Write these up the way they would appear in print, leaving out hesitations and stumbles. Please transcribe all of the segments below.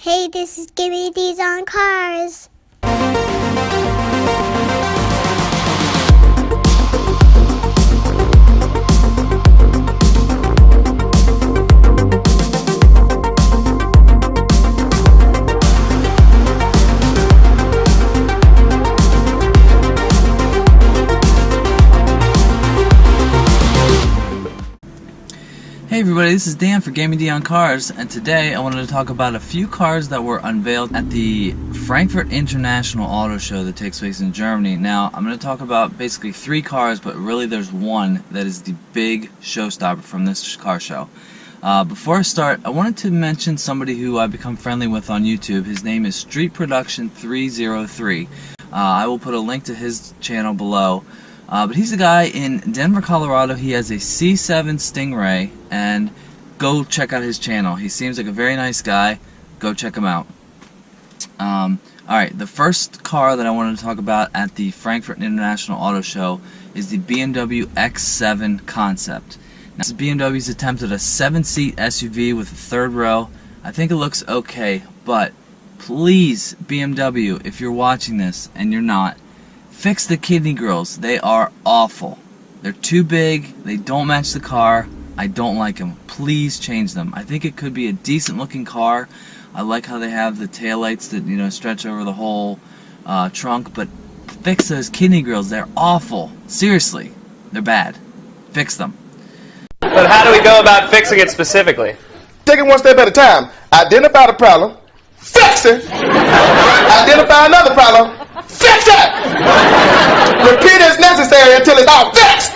Hey, this is GemmyD's on Cars. Hey everybody, this is Dan for GemmyD on Cars, and today I wanted to talk about a few cars that were unveiled at the Frankfurt International Auto Show that takes place in Germany. Now, I'm going to talk about basically three cars, but really there's one that is the big showstopper from this car show. Before I start, I wanted to mention somebody who I've become friendly with on YouTube. His name is Street Production 303. I will put a link to his channel below. But he's a guy in Denver, Colorado. He has a C7 Stingray, and go check out his channel. He seems like a very nice guy. Go check him out. Alright, the first car that I wanted to talk about at the Frankfurt International Auto Show is the BMW X7 Concept. Now, this is BMW's attempt at a 7-seat SUV with a third row. I think it looks okay, but please, BMW, if you're watching this, and you're not, fix the kidney grills. They are awful. They're too big. They don't match the car. I don't like them. Please change them. I think it could be a decent looking car. I like how they have the taillights that, you know, stretch over the whole trunk, but fix those kidney grills. They're awful. Seriously. They're bad. Fix them. But how do we go about fixing it specifically? Take it one step at a time. Identify the problem. Fix it. Identify another problem. Fix it! Repeat as necessary until it's all fixed!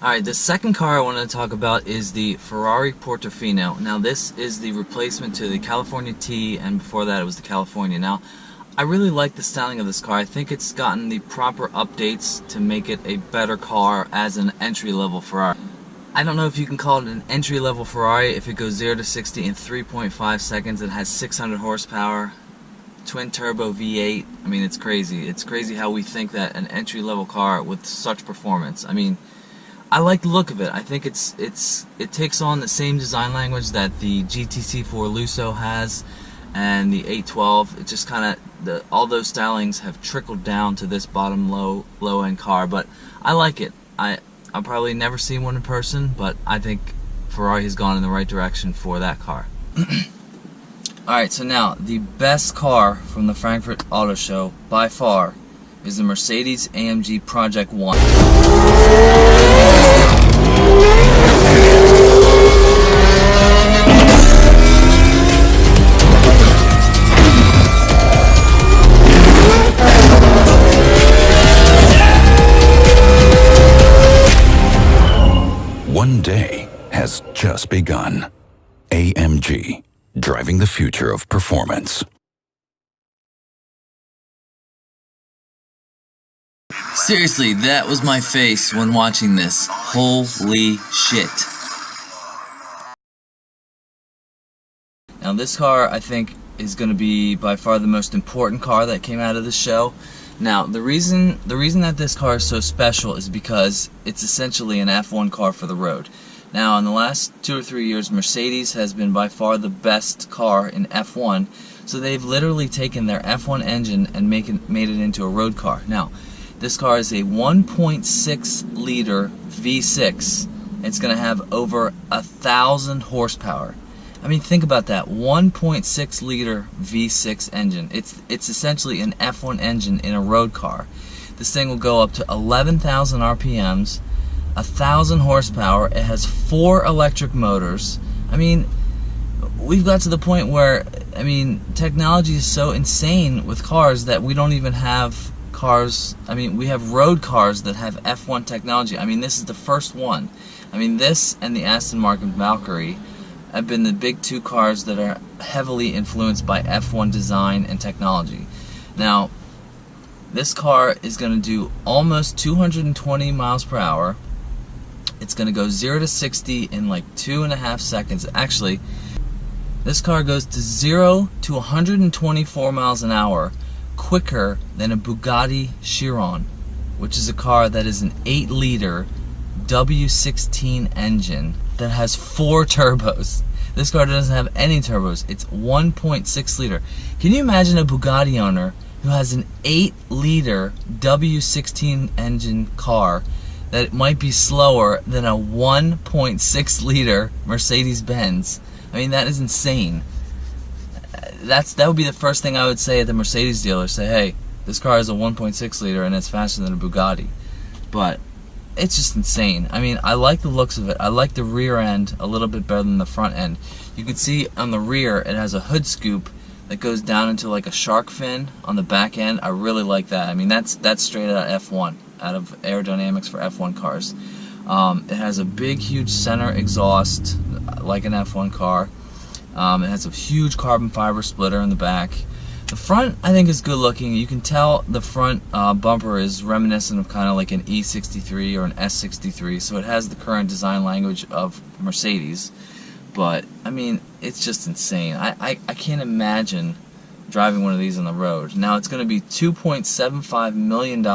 Alright, the second car I wanted to talk about is the Ferrari Portofino. Now, this is the replacement to the California T, and before that it was the California. Now, I really like the styling of this car. I think it's gotten the proper updates to make it a better car as an entry-level Ferrari. I don't know if you can call it an entry-level Ferrari if it goes 0 to 60 in 3.5 seconds. It has 600 horsepower. Twin turbo V8. I mean, it's crazy. It's crazy how we think that an entry-level car with such performance. I mean, I like the look of it. I think it takes on the same design language that the GTC4 Lusso has and the 812. It just kind of, all those stylings have trickled down to this bottom low-end car, but I like it. I'll probably never see one in person, but I think Ferrari has gone in the right direction for that car. Alright, so now, the best car from the Frankfurt Auto Show, by far, is the Mercedes-AMG Project ONE. One day has just begun. AMG. Driving the future of performance. Seriously, that was my face when watching this. Holy shit. Now this car, I think, is going to be by far the most important car that came out of the show. Now, the reason that this car is so special is because it's essentially an F1 car for the road. Now, in the last 2 or 3 years, Mercedes has been by far the best car in F1, so they've literally taken their F1 engine and made it into a road car. Now, this car is a 1.6 liter V6. It's going to have over 1,000 horsepower. I mean, think about that. 1.6 liter V6 engine. It's essentially an F1 engine in a road car. This thing will go up to 11,000 RPMs. 1,000 horsepower. It has 4 electric motors. I mean, we've got to the point where, I mean, technology is so insane with cars that we don't even have cars. I mean, we have road cars that have F1 technology. I mean, this is the first one. I mean, this and the Aston Martin Valkyrie have been the big two cars that are heavily influenced by F1 design and technology. Now, this car is going to do almost 220 miles per hour. It's going to go 0 to 60 in like 2.5 seconds. Actually, this car goes to 0 to 124 miles an hour quicker than a Bugatti Chiron, which is a car that is an 8-liter W16 engine that has 4 turbos. This car doesn't have any turbos. It's 1.6 liter. Can you imagine a Bugatti owner who has an 8-liter W16 engine car that might be slower than a 1.6 liter Mercedes-Benz? I mean, that is insane. That would be the first thing I would say at the Mercedes dealer. Say, hey, this car is a 1.6 liter and it's faster than a Bugatti. But it's just insane. I mean, I like the looks of it. I like the rear end a little bit better than the front end. You can see on the rear it has a hood scoop that goes down into like a shark fin on the back end. I really like that. I mean, that's straight out of F1, out of aerodynamics for F1 cars. It has a big, huge center exhaust like an F1 car. It has a huge carbon fiber splitter in the back. The front, I think, is good looking. You can tell the front bumper is reminiscent of kind of like an E63 or an S63, so it has the current design language of Mercedes. But, I mean, it's just insane. I can't imagine driving one of these on the road. Now, it's going to be $2.75 million,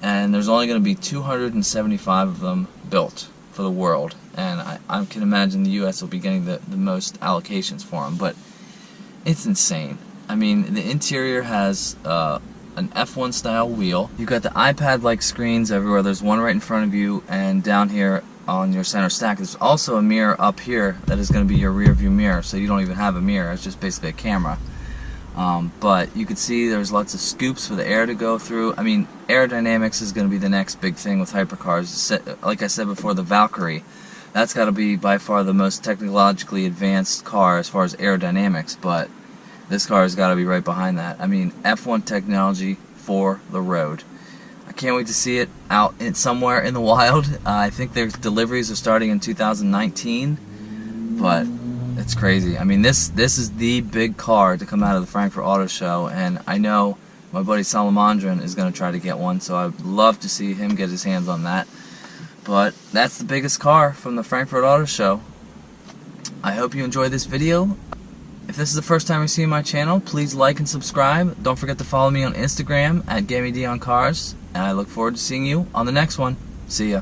and there's only going to be 275 of them built for the world. And I can imagine the U.S. will be getting the most allocations for them. But it's insane. I mean, the interior has an F1 style wheel. You've got the iPad-like screens everywhere. There's one right in front of you, and down here on your center stack, there's also a mirror up here that is going to be your rear view mirror, so you don't even have a mirror. It's just basically a camera. But you can see there's lots of scoops for the air to go through. I mean, aerodynamics is going to be the next big thing with hypercars. Like I said before, the Valkyrie, that's got to be by far the most technologically advanced car as far as aerodynamics, but this car has got to be right behind that. I mean, F1 technology for the road. I can't wait to see it out somewhere in the wild. I think their deliveries are starting in 2019, but it's crazy. I mean, this is the big car to come out of the Frankfurt Auto Show, and I know my buddy Salamandran is going to try to get one, so I'd love to see him get his hands on that. But that's the biggest car from the Frankfurt Auto Show. I hope you enjoyed this video. If this is the first time you're seeing my channel, please like and subscribe. Don't forget to follow me on Instagram at GemmyD on Cars. And I look forward to seeing you on the next one. See ya.